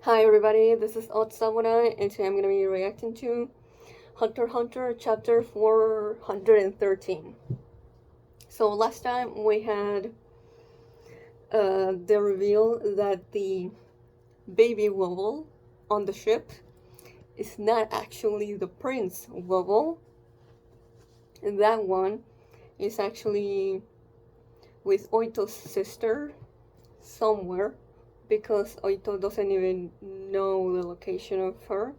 Hi everybody, this is Odd Samurai, and today I'm going to be reacting to Hunter x Hunter chapter 413. So last time we had the reveal that the baby Wobble on the ship is not actually the Prince Wobble. And that one is actually with Oito's sister somewhere, because Oito doesn't even know the location of her.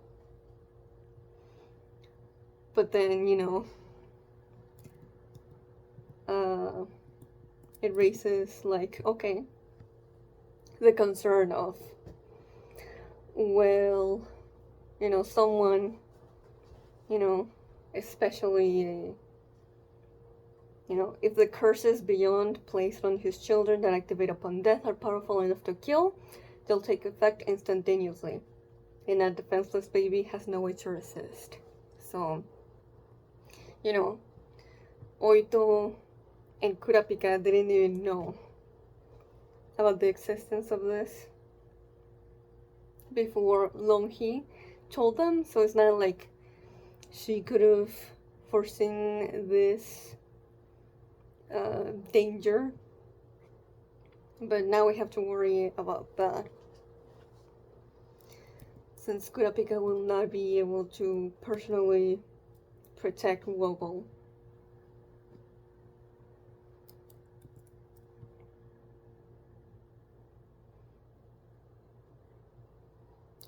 But then, it raises, like, okay, the concern of, well, someone, especially, if the curses beyond placed on his children that activate upon death are powerful enough to kill, they'll take effect instantaneously, and a defenseless baby has no way to resist. So, Oito and Kurapika didn't even know about the existence of this before Longhi told them, so it's not like she could have foreseen this danger, but now we have to worry about that, since Kurapika will not be able to personally protect Wobble.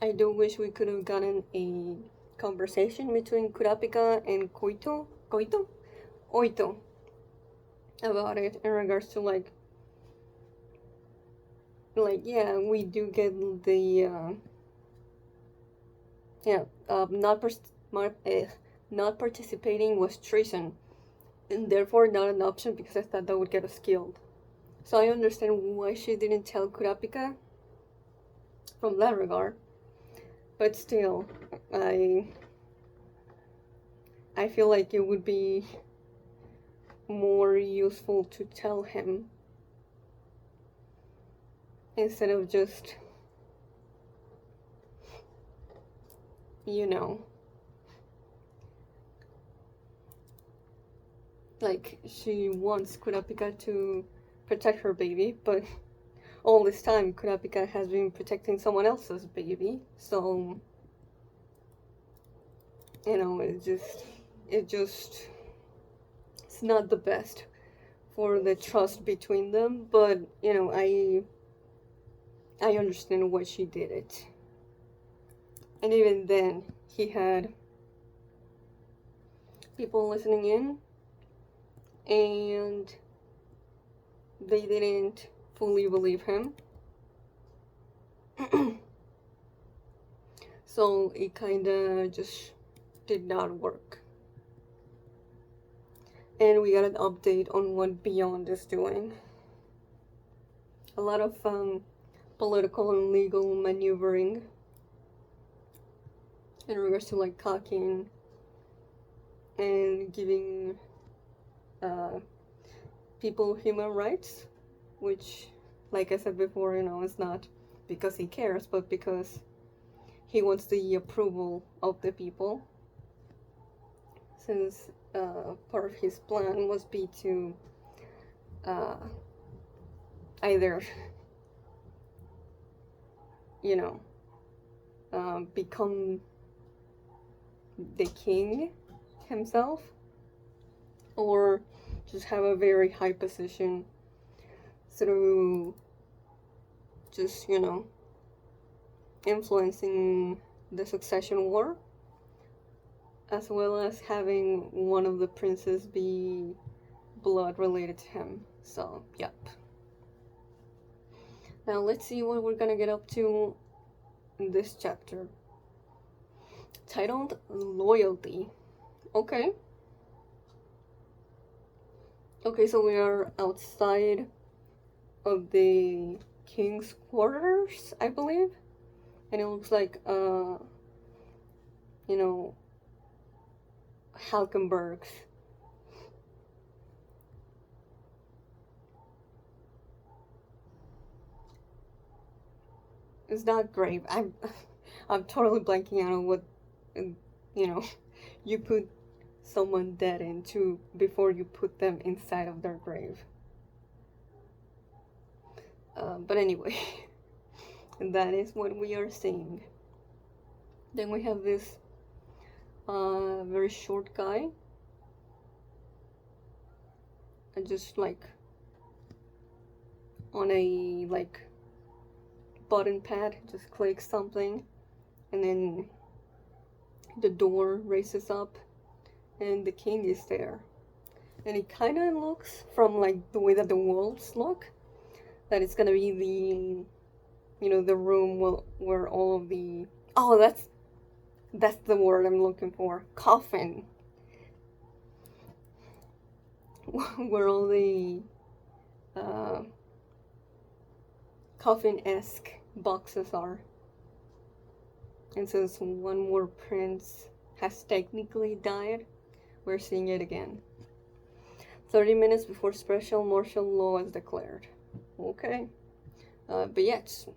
I do wish we could have gotten a conversation between Kurapika and Oito about it, in regards to like yeah, we do get the not participating was treason, and therefore not an option, because I thought that would get us killed. So I understand why she didn't tell Kurapika from that regard, but still, I feel like it would be more useful to tell him instead of just, like, she wants Kurapika to protect her baby, but all this time Kurapika has been protecting someone else's baby, so it's not the best for the trust between them. But I understand why she did it. And even then, he had people listening in, and they didn't fully believe him. So it kinda just did not work. And we got an update on what Beyond is doing. A lot of political and legal maneuvering in regards to like cocking and giving people human rights, which, like I said before, it's not because he cares, but because he wants the approval of the people, since part of his plan was be to either become the king himself, or just have a very high position through just influencing the succession war, as well as having one of the princes be blood related to him. So yep. Now let's see what we're gonna get up to in this chapter, titled Loyalty. Okay, so we are outside of the king's quarters, I believe, and it looks like Halkenberg's. It's not grave. I'm totally blanking out on what, you know, you put someone dead into before you put them inside of their grave. But anyway, that is what we are seeing. Then we have this very short guy. And just like on a like button pad, just click something, and then the door raises up, and the king is there. And it kind of looks, from like the way that the walls look, that it's gonna be the room where all of the, oh, that's the word I'm looking for, coffin, where all the coffin-esque boxes are. And since one more prince has technically died, we're seeing it again. 30 minutes before special martial law is declared. Okay. But yes,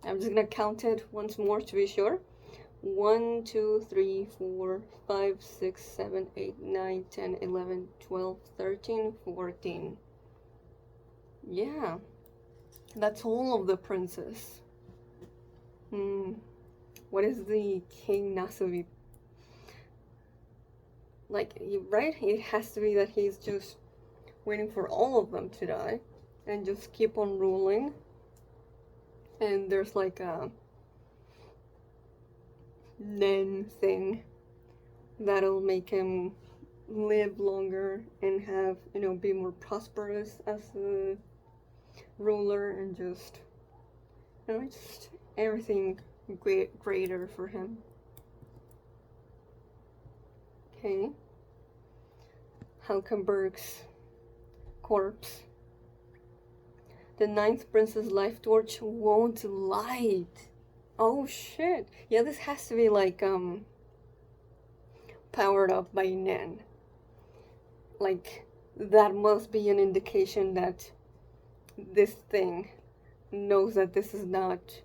I'm just gonna count it once more to be sure. 1, 2, 3, 4, 5, 6, 7, 8, 9, 10, 11, 12, 13, 14. Yeah. That's all of the princes. What is the King Nasubi? Like, right? It has to be that he's just waiting for all of them to die and just keep on ruling. And there's like a Nen thing that'll make him live longer and have, be more prosperous as a ruler, and just everything greater for him. Okay. Halkenberg's corpse. The 9th prince's life torch won't light. Oh shit. Yeah, this has to be like powered up by Nen. Like, that must be an indication that this thing knows that this is not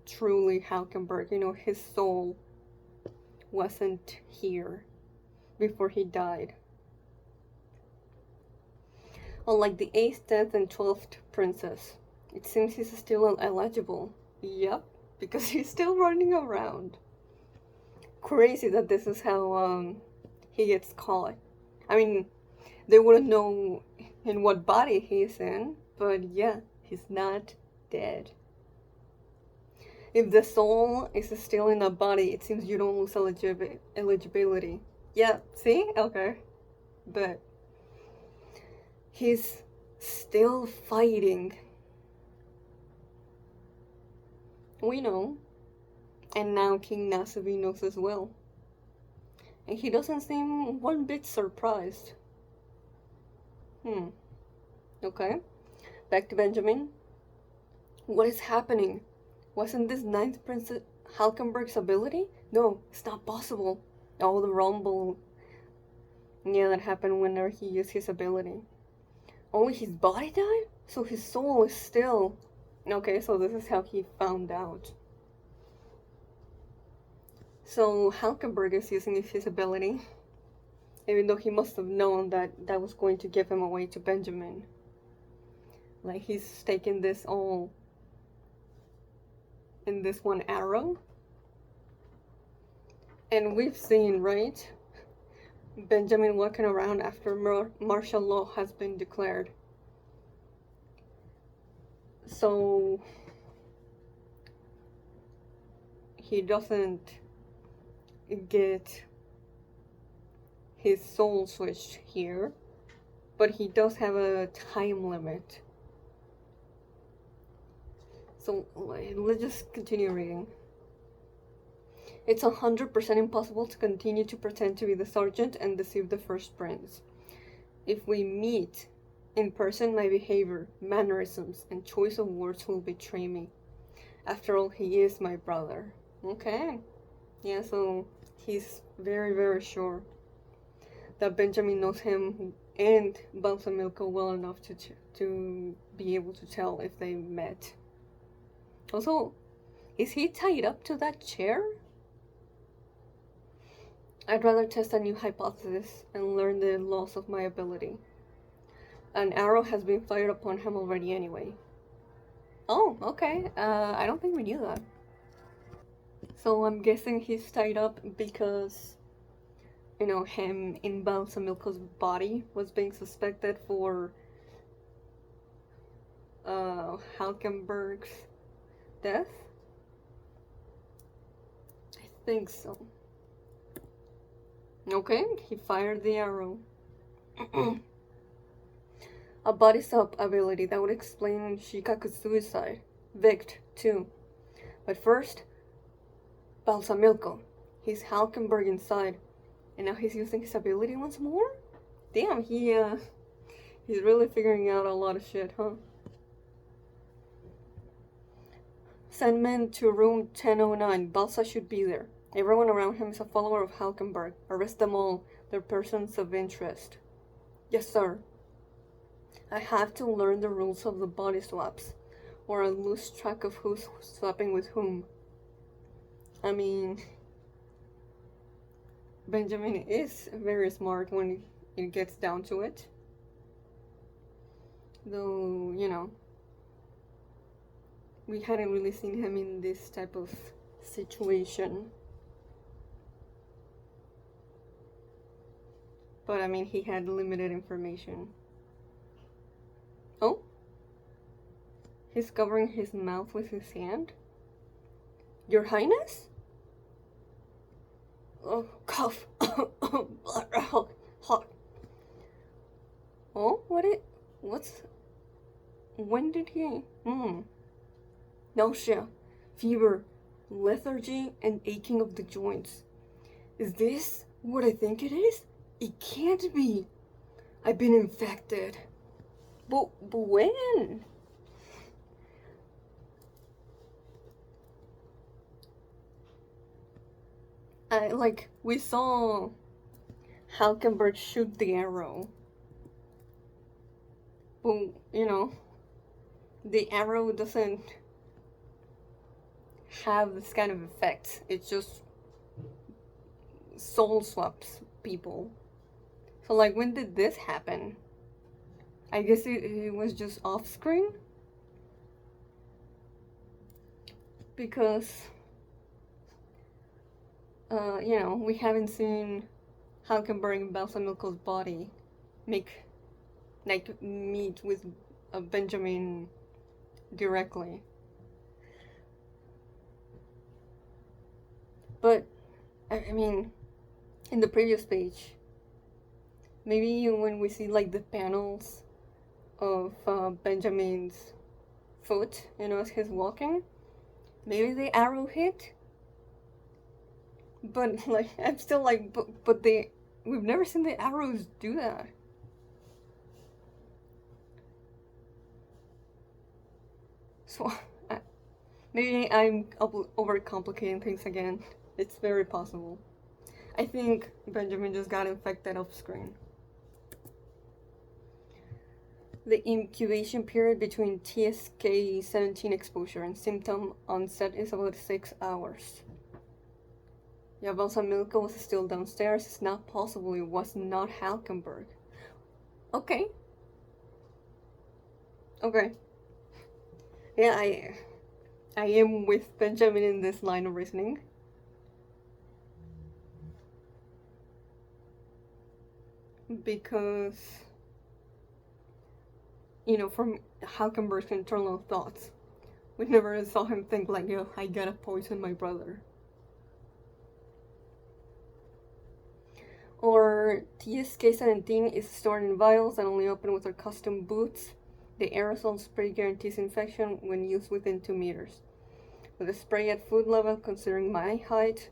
truly Halkenberg. His soul wasn't here before he died. Unlike the 8th, 10th, and 12th princess, it seems he's still eligible. Yep, because he's still running around. Crazy that this is how he gets caught. I mean, they wouldn't know in what body he's in, but yeah, he's not dead. If the soul is still in a body, it seems you don't lose eligibility. Yeah, see? Okay. But he's still fighting. We know. And now King Nasubi knows as well. And he doesn't seem one bit surprised. Okay. Back to Benjamin. What is happening? Wasn't this 9th Prince Halkenberg's ability? No, it's not possible. Oh, the rumble. Yeah, that happened whenever he used his ability. Only his body died? So his soul is still... Okay, so this is how he found out. So Halkenberg is using his ability, even though he must have known that that was going to give him away to Benjamin. Like, he's taking this all in this one arrow. And we've seen, right, Benjamin walking around after martial law has been declared. So he doesn't get his soul switched here, but he does have a time limit. So let's just continue reading. It's 100% impossible to continue to pretend to be the sergeant and deceive the first prince. If we meet in person, my behavior, mannerisms, and choice of words will betray me. After all, he is my brother. Okay. Yeah, so he's very, very sure that Benjamin knows him and Balsamilko well enough to be able to tell if they met. Also, is he tied up to that chair? I'd rather test a new hypothesis and learn the laws of my ability. An arrow has been fired upon him already anyway. Oh, okay. I don't think we knew that. So I'm guessing he's tied up because, him in Balsamilko's body was being suspected for Halkenberg's death? I think so. Okay, he fired the arrow. A body swap ability that would explain Shikaku's suicide. Vict, too. But first, Balsamilko. He's Halkenberg inside. And now he's using his ability once more? Damn, he's really figuring out a lot of shit, huh? Send men to room 1009. Balsa should be there. Everyone around him is a follower of Halkenberg. Arrest them all. They're persons of interest. Yes, sir. I have to learn the rules of the body swaps, or I lose track of who's swapping with whom. I mean, Benjamin is very smart when it gets down to it. Though, we hadn't really seen him in this type of situation. But I mean, he had limited information. Oh? He's covering his mouth with his hand? Your Highness? Oh, cough. Hot. Oh, when did he? Nausea, fever, lethargy, and aching of the joints. Is this what I think it is? It can't be. I've been infected. But when? We saw Halkenberg shoot the arrow. But, the arrow doesn't have this kind of effect. It just soul swaps people. So, when did this happen? I guess it was just off screen? Because, we haven't seen Halkenberg and Balsamilko's body meet with Benjamin directly. But, I mean, in the previous page, maybe when we see the panels of Benjamin's foot, as he's walking, maybe the arrow hit. But I'm still but we've never seen the arrows do that. So maybe I'm overcomplicating things again. It's very possible. I think Benjamin just got infected off screen. The incubation period between TSK-17 exposure and symptom onset is about 6 hours. Yeah, Balsamilko was still downstairs. It's not possible it was not Halkenberg. Okay. Yeah, I am with Benjamin in this line of reasoning. Because, from Halkenberg's internal thoughts, we never saw him think I gotta poison my brother. Or TSK-17 is stored in vials and only open with our custom boots. The aerosol spray guarantees infection when used within 2 meters. With a spray at foot level, considering my height,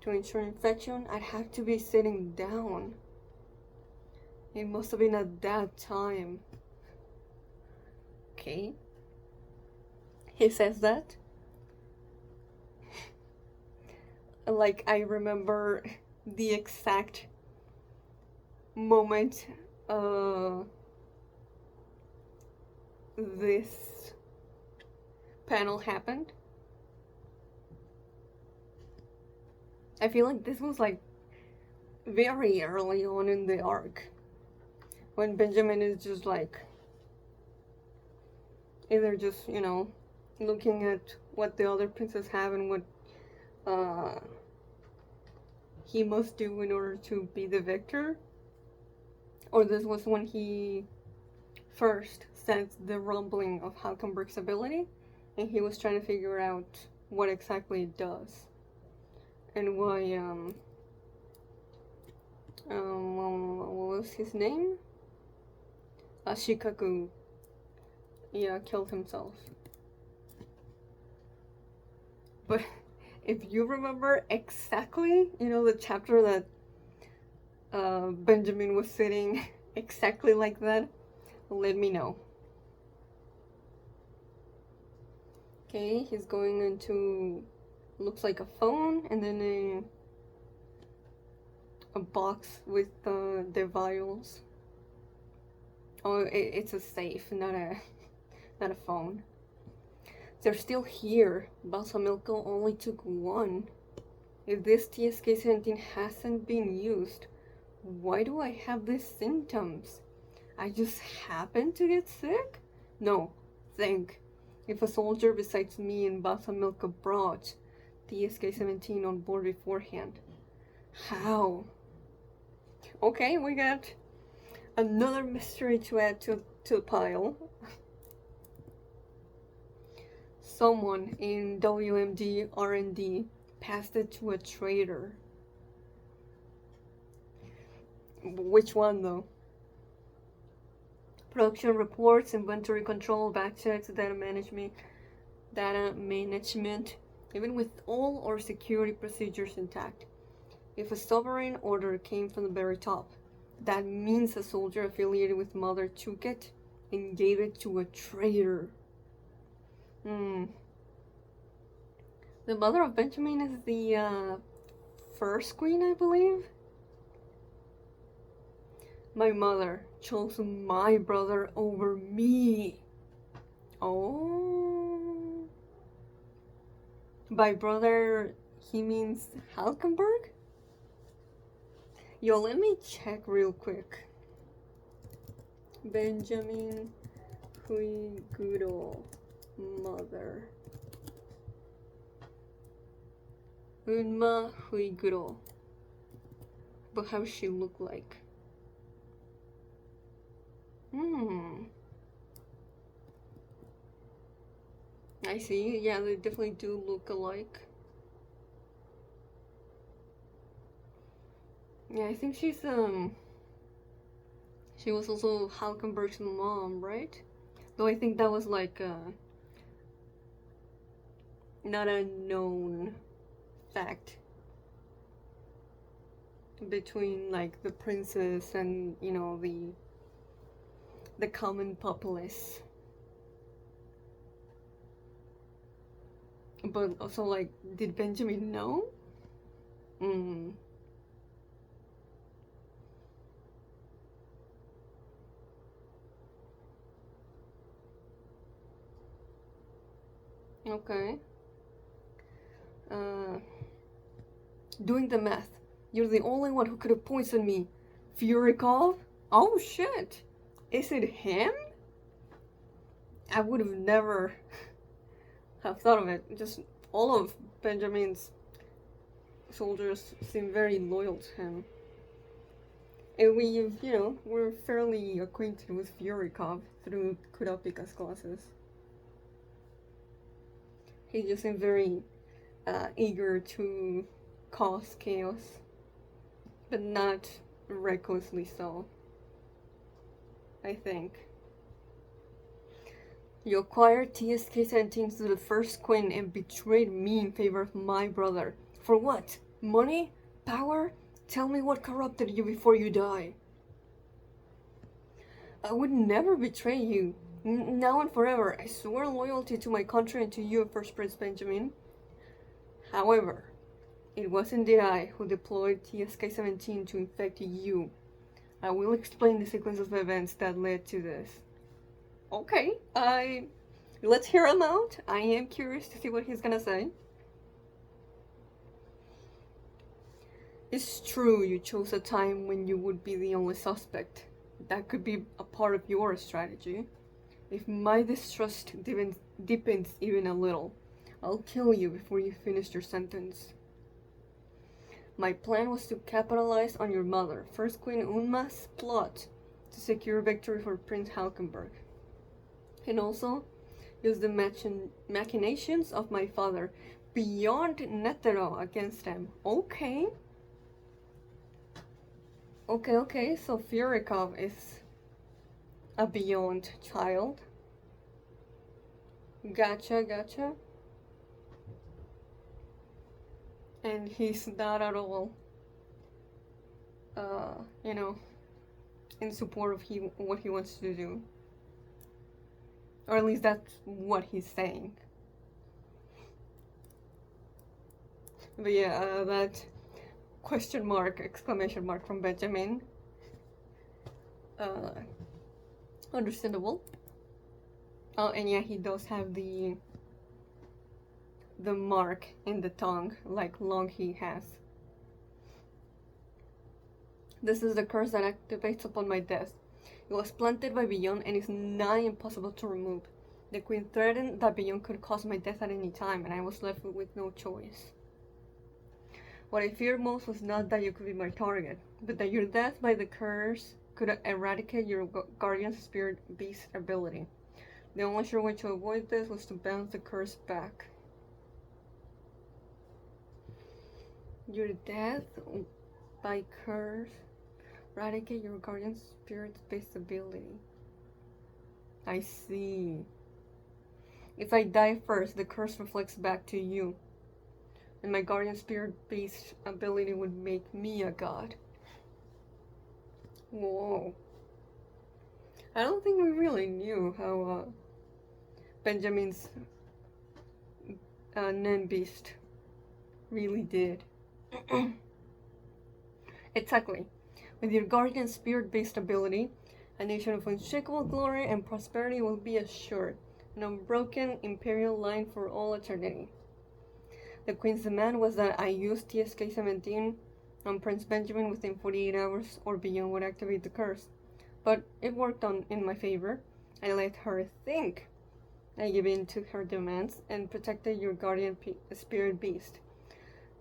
to ensure infection, I'd have to be sitting down. It must have been at that time. Okay. He says that. I remember the exact moment this panel happened. I feel like this was like very early on in the arc, when Benjamin is just like either just, you know, looking at what the other princes have and what he must do in order to be the victor, or this was when he first sensed the rumbling of Halkenberg's ability and he was trying to figure out what exactly it does and why what was his name? Shikaku, yeah, killed himself. But if you remember exactly, you know, the chapter that Benjamin was sitting exactly like that, let me know. Okay, he's going into, looks like a phone, and then a box with the vials. Oh, it's a safe, not a phone. They're still here. Balsamilko only took one. If this TSK-17 hasn't been used, why do I have these symptoms? I just happened to get sick? No, think. If a soldier besides me and Balsamilko brought TSK-17 on board beforehand. How? Okay, we got another mystery to add to the pile. Someone in WMD R&D passed it to a traitor. Which one though? Production reports, inventory control, back checks, data management, even with all our security procedures intact. If a sovereign order came from the very top, that means a soldier affiliated with Mother took it and gave it to a traitor. The mother of Benjamin is the first queen, I believe. My mother chose my brother over me. Oh. By brother, he means Halkenberg? Yo, let me check real quick. Benjamin Huiguro, mother. Unma Huiguro. But how does she look like? I see. Yeah, they definitely do look alike. Yeah, I think she was also Halkenberg's mom, right? Though I think that was like not a known fact between like the princess and, you know, the common populace. But also, like, did Benjamin know? Okay. Doing the math. You're the only one who could have poisoned me. Furikov? Oh shit! Is it him? I would have never have thought of it. Just all of Benjamin's soldiers seem very loyal to him. And we've, you know, we're fairly acquainted with Furikov through Kurapika's classes. He just seemed very eager to cause chaos, but not recklessly so, I think. You acquired TSK-17 to the first queen and betrayed me in favor of my brother. For what? Money? Power? Tell me what corrupted you before you die. I would never betray you. Now and forever, I swear loyalty to my country and to you, First Prince Benjamin. However, it was indeed I who deployed TSK-17 to infect you. I will explain the sequence of events that led to this. Okay, I Let's hear him out. I am curious to see what he's gonna say. It's true you chose a time when you would be the only suspect. That could be a part of your strategy. If my distrust deepens even a little, I'll kill you before you finish your sentence. My plan was to capitalize on your mother, First Queen Unma's plot to secure victory for Prince Halkenberg. And also, use the machinations of my father beyond Netero against them. Okay. Okay, so Furikov is a beyond child. Gotcha. And he's not at all, in support of what he wants to do. Or at least that's what he's saying. But yeah, that question mark, exclamation mark from Benjamin. Understandable. Oh, and yeah, he does have the mark in the tongue, like Long he has. This is the curse that activates upon my death. It was planted by Beyond and is nigh impossible to remove. The Queen threatened that Beyond could cause my death at any time, and I was left with no choice. What I feared most was not that you could be my target, but that your death by the curse could eradicate your guardian spirit beast ability. The only sure way to avoid this was to bounce the curse back. Your death by curse eradicate your guardian spirit's based ability. I see. If I die first, the curse reflects back to you, and my guardian spirit based ability would make me a god. Whoa. I don't think we really knew how Benjamin's Nen Beast really did. Exactly. With your guardian spirit-based ability, a nation of unshakable glory and prosperity will be assured, an unbroken imperial line for all eternity. The Queen's demand was that I use TSK-17 on Prince Benjamin within 48 hours or Beyond would activate the curse. But it worked in my favor. I let her think I gave in to her demands and protected your guardian spirit beast.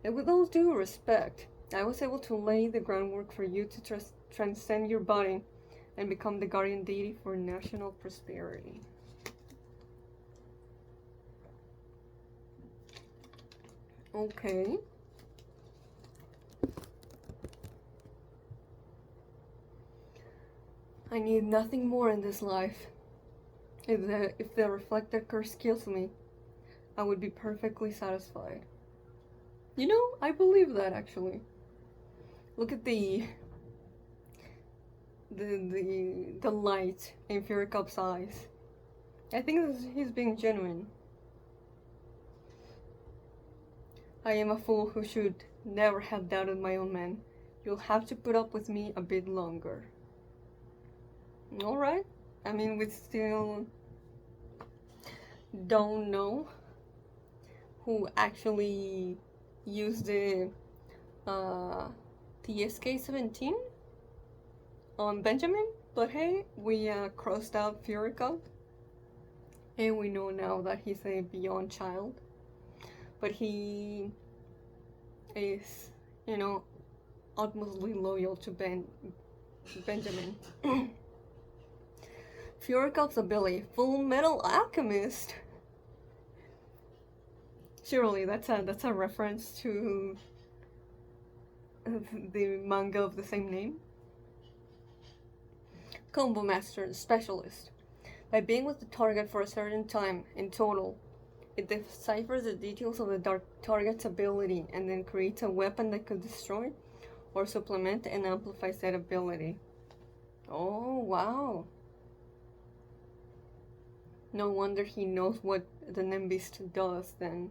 And with all due respect, I was able to lay the groundwork for you to transcend your body and become the guardian deity for national prosperity. Okay. I need nothing more in this life. If the reflected curse kills me, I would be perfectly satisfied. You know, I believe that actually. Look at the light in Furikop's eyes. I think he's being genuine. I am a fool who should never have doubted my own man. You'll have to put up with me a bit longer. Alright. I mean, we still don't know who actually used the TSK-17 on Benjamin, but hey, we crossed out Furikop, and we know now that he's a Beyond child, but he is, utmostly loyal to Benjamin. Furikop's ability, Full Metal Alchemist. Surely that's a reference to the manga of the same name. Combo Master Specialist. By being with the target for a certain time in total, it deciphers the details of the target's ability and then creates a weapon that could destroy or supplement and amplify that ability. Oh, wow. No wonder he knows what the Nimbist does then.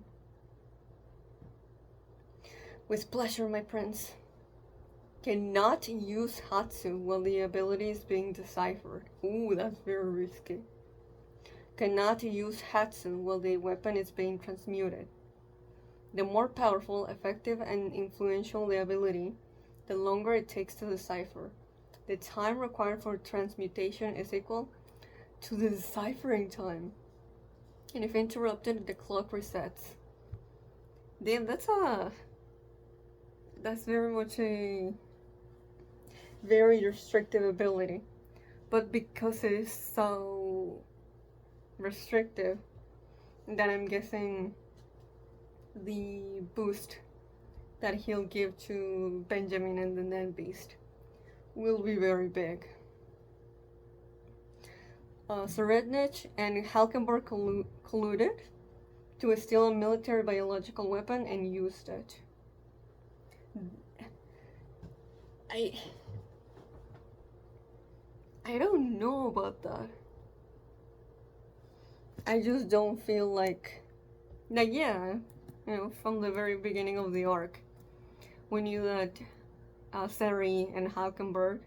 With pleasure, my prince. Cannot use Hatsu while the ability is being deciphered. Ooh, that's very risky. cannot use Hatsun while the weapon is being transmuted. The more powerful, effective, and influential the ability, the longer it takes to decipher. The time required for transmutation is equal to the deciphering time. And if interrupted, the clock resets. Damn, that's very much a very restrictive ability. But because it is so restrictive, then I'm guessing the boost that he'll give to Benjamin and the Nen Beast will be very big. Serednich and Halkenberg colluded to steal a military biological weapon and used it. I don't know about that. I just don't feel like yeah, from the very beginning of the arc, we knew that Seri and Halkenberg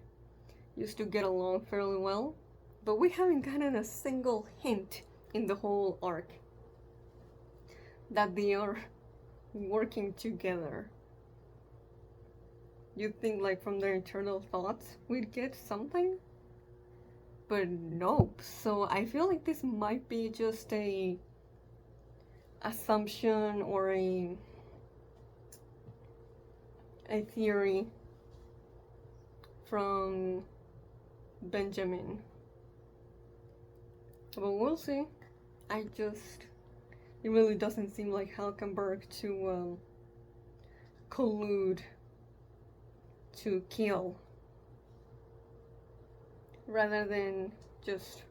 used to get along fairly well, but we haven't gotten a single hint in the whole arc that they are working together. You'd think like from their internal thoughts we'd get something, but nope. So I feel like this might be just a assumption or a theory from Benjamin, but we'll see. It really doesn't seem like Halkenberg to collude to kill rather than just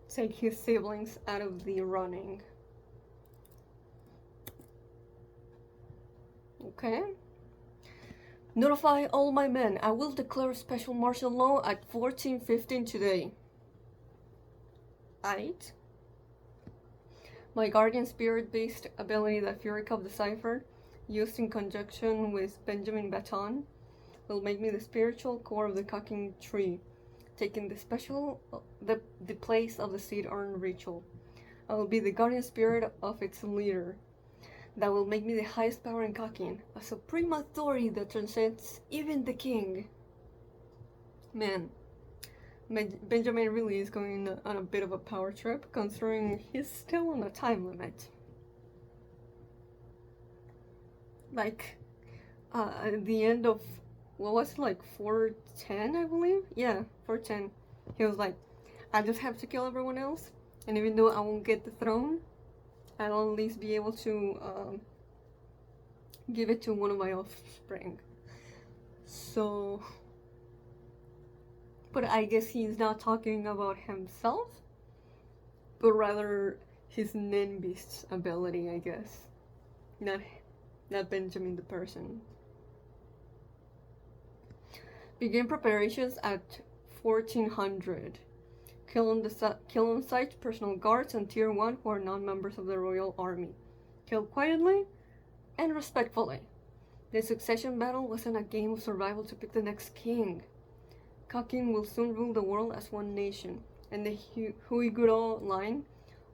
take his siblings out of the running. Okay. Notify all my men. I will declare special martial law at 14:15 today. Aight. My guardian spirit-based ability that Fury Cup deciphered, used in conjunction with Benjamin Baton, will make me the spiritual core of the cocking tree, taking the place of the seed urn ritual. I will be the guardian spirit of its leader. That will make me the highest power in cocking, a supreme authority that transcends even the king. Man, Benjamin really is going on a bit of a power trip, considering he's still on a time limit. Like, at the end of, what was it, like 410, I believe? Yeah, 410. He was like, I just have to kill everyone else, and even though I won't get the throne, I'll at least be able to give it to one of my offspring. So, but I guess he's not talking about himself, but rather his Nen Beast's ability, I guess. Not Benjamin the person. Begin preparations at 1400. Kill on sight personal guards and tier 1 who are non-members of the royal army. Kill quietly and respectfully. The succession battle wasn't a game of survival to pick the next king. Kakin will soon rule the world as one nation, and the Huiguro line,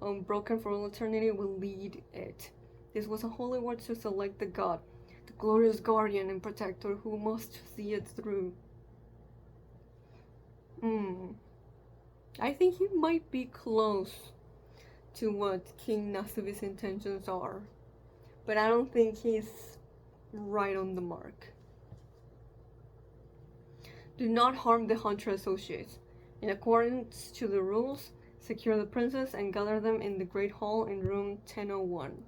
unbroken for all eternity, will lead it. This was a holy war to select the god, the glorious guardian and protector who must see it through. I think he might be close to what King Nasubi's intentions are, but I don't think he's right on the mark. Do not harm the Hunter associates. In accordance to the rules, secure the princess and gather them in the Great Hall in room 1001.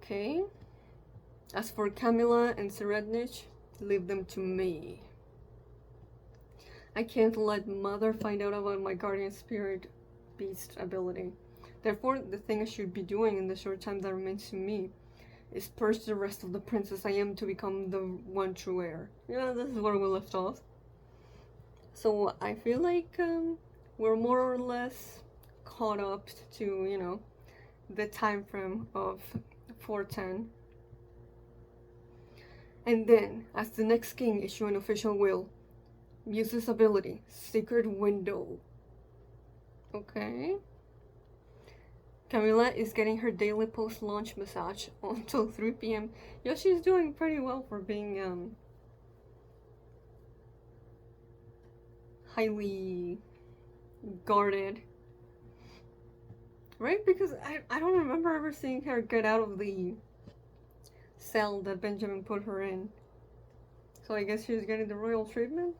Okay. As for Camilla and Serednich, leave them to me. I can't let Mother find out about my guardian spirit beast ability. Therefore, the thing I should be doing in the short time that remains to me is purge the rest of the princess I am to become the one true heir. Yeah, this is where we left off. So I feel like we're more or less caught up to, the time frame of 410. And then, as the next king, issue an official will. Use this ability, Secret Window. Okay. Camila is getting her daily post-lunch massage until 3 p.m. Yeah, she's doing pretty well for being highly guarded. Right? Because I don't remember ever seeing her get out of the cell that Benjamin put her in. So I guess she's getting the royal treatment?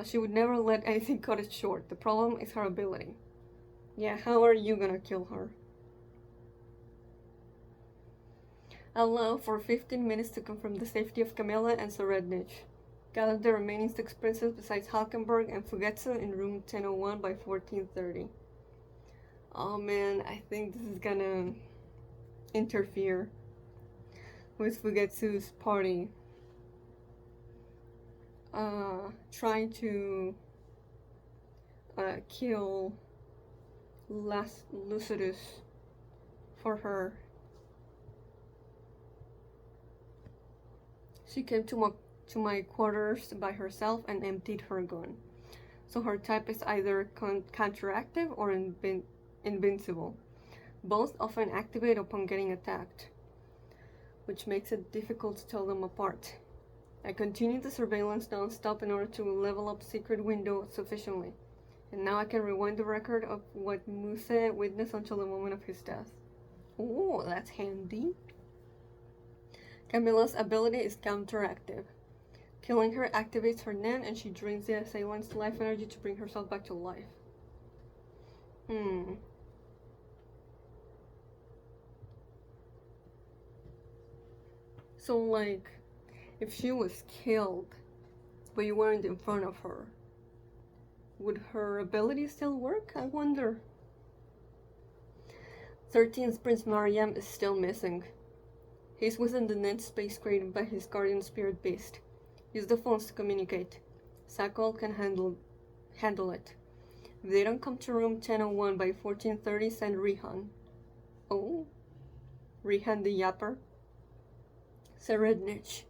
She would never let anything cut it short. The problem is her ability. Yeah, how are you gonna kill her? Allow for 15 minutes to confirm the safety of Camilla and Serednich. Gather the remaining 6 princes besides Halkenberg and Fugetsu in room 1001 by 1430. Oh man, I think this is gonna interfere with Fugetsu's party. Trying to kill Lucidus for her. She came to my quarters by herself and emptied her gun. So her type is either counteractive or invincible. Both often activate upon getting attacked, which makes it difficult to tell them apart. I continued the surveillance non-stop in order to level up Secret Window sufficiently, and now I can rewind the record of what Muse witnessed until the moment of his death. Oh, that's handy. Camilla's ability is counteractive. Killing her activates her Nen, and she drains the assailant's life energy to bring herself back to life. So, like, if she was killed, but you weren't in front of her, would her ability still work? I wonder. 13th Prince Mariam is still missing. He's within the net space created by his guardian spirit beast. Use the phones to communicate. Sakol can handle it. If they don't come to room 1001 by 1430, send Rihan. Oh? Rihan the Yapper? Serednich.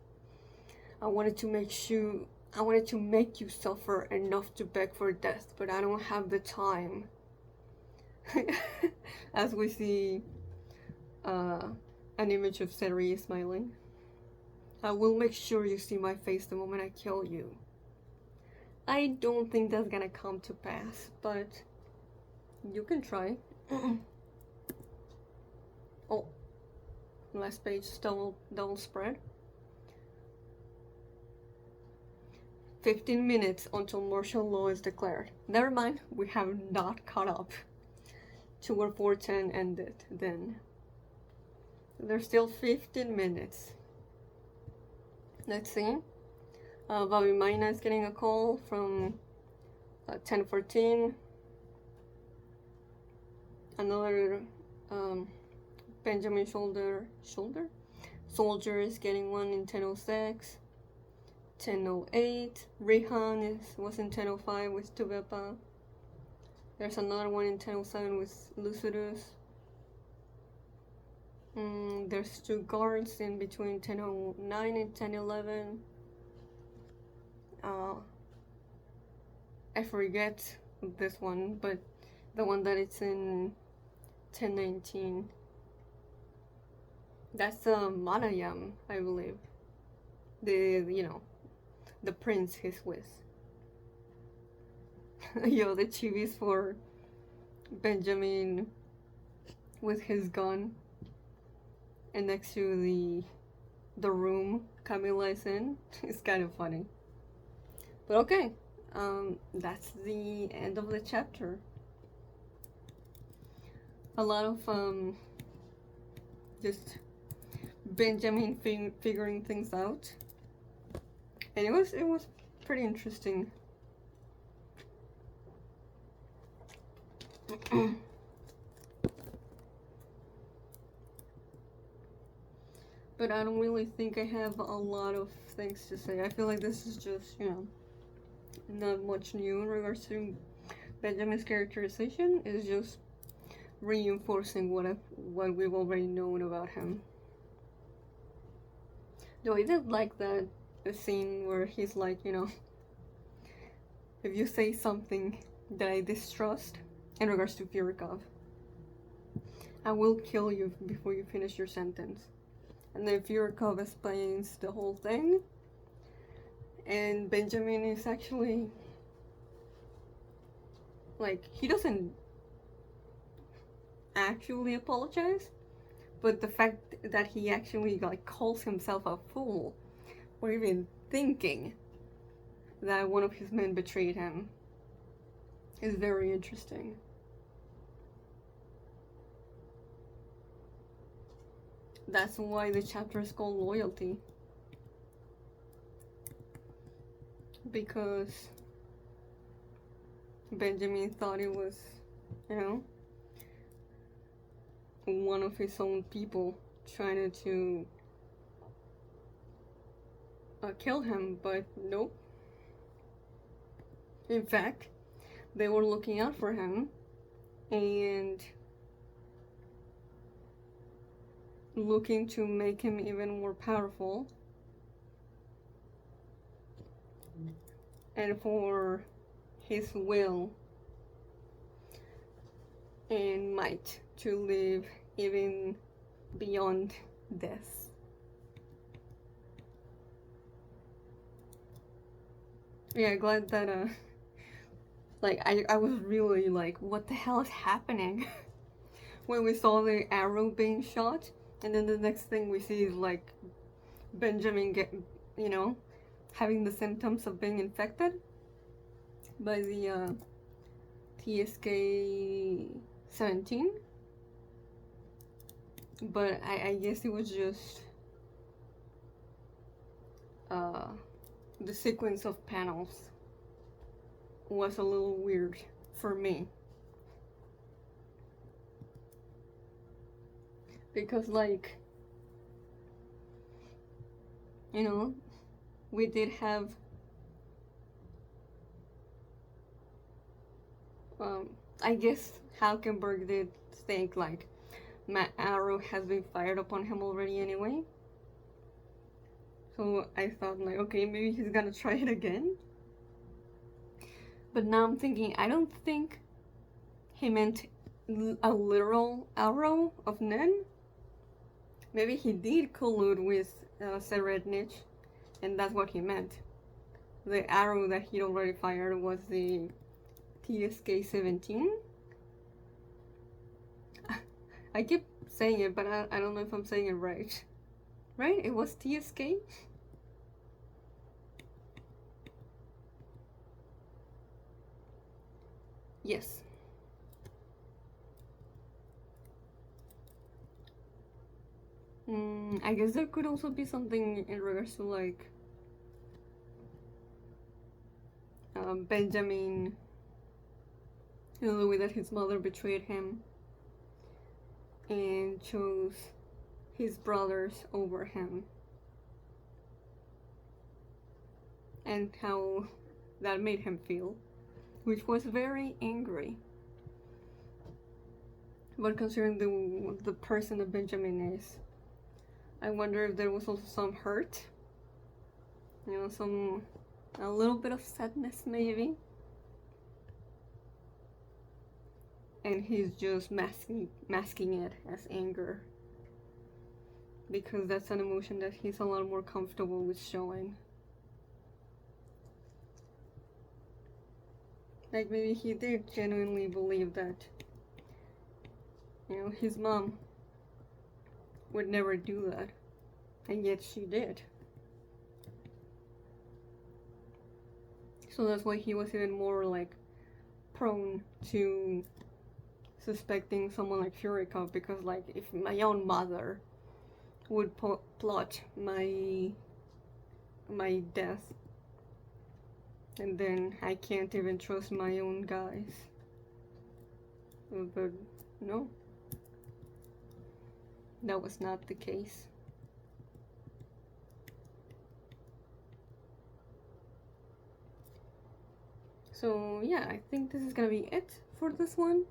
I wanted to make you suffer enough to beg for death, but I don't have the time. As we see an image of Seri smiling. I will make sure you see my face the moment I kill you. I don't think that's gonna come to pass, but you can try. Oh, last page, double spread. 15 minutes until martial law is declared. Never mind, we have not caught up to where 410 ended then. There's still 15 minutes. Let's see. Bobby Mina is getting a call from 1014. Another Benjamin Soldier is getting one in 1006. 1008. Rihan was in 1005 with Tuvepa. There's another one in 1007 with Lucidus. There's 2 guards in between 1009 and 1011. I forget this one, but the one that it's in 1019. That's Manayam, I believe. The prince he's with. Yo, the chivis for Benjamin with his gun, and next to the room Camilla is in. It's kind of funny. But okay, that's the end of the chapter. A lot of just Benjamin figuring things out, and it was pretty interesting. But I don't really think I have a lot of things to say. I feel like this is just, not much new in regards to Benjamin's characterization. It's just reinforcing what we've already known about him. Though I did like that scene where he's like, if you say something that I distrust in regards to Furikov, I will kill you before you finish your sentence. And then Furikov explains the whole thing, and Benjamin is actually like, he doesn't actually apologize, but the fact that he actually like calls himself a fool for even thinking that one of his men betrayed him is very interesting. That's why the chapter is called Loyalty. Because Benjamin thought it was, you know, one of his own people trying to kill him, but nope. In fact, they were looking out for him and looking to make him even more powerful and for his will and might to live even beyond this. Yeah, glad that like I was really like, what the hell is happening? When we saw the arrow being shot, and then the next thing we see is like Benjamin having the symptoms of being infected by the TSK-17. But I guess it was just the sequence of panels was a little weird for me. Because like, we did have I guess Halkenberg did think like my arrow has been fired upon him already anyway. So I thought like, okay, maybe he's gonna try it again. But now I'm thinking, I don't think he meant a literal arrow of Nen. Maybe he did collude with Serednich, and that's what he meant. The arrow that he'd already fired was the TSK-17. I keep saying it, but I don't know if I'm saying it right. Right? It was TSK? Yes. I guess there could also be something in regards to like Benjamin, the way that his mother betrayed him and chose his brothers over him, and how that made him feel, which was very angry. But considering the person that Benjamin is, I wonder if there was also some hurt, a little bit of sadness maybe, and he's just masking it as anger, because that's an emotion that he's a lot more comfortable with showing. Like maybe he did genuinely believe that, his mom would never do that, and yet she did. So that's why he was even more like prone to suspecting someone like Furikov, because like, if my own mother would plot my death, and then I can't even trust my own guys. But no, that was not the case. So yeah, I think this is gonna be it for this one.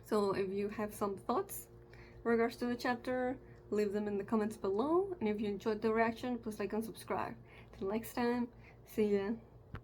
So if you have some thoughts in regards to the chapter, leave them in the comments below, and if you enjoyed the reaction, please like and subscribe. Till next time, See ya.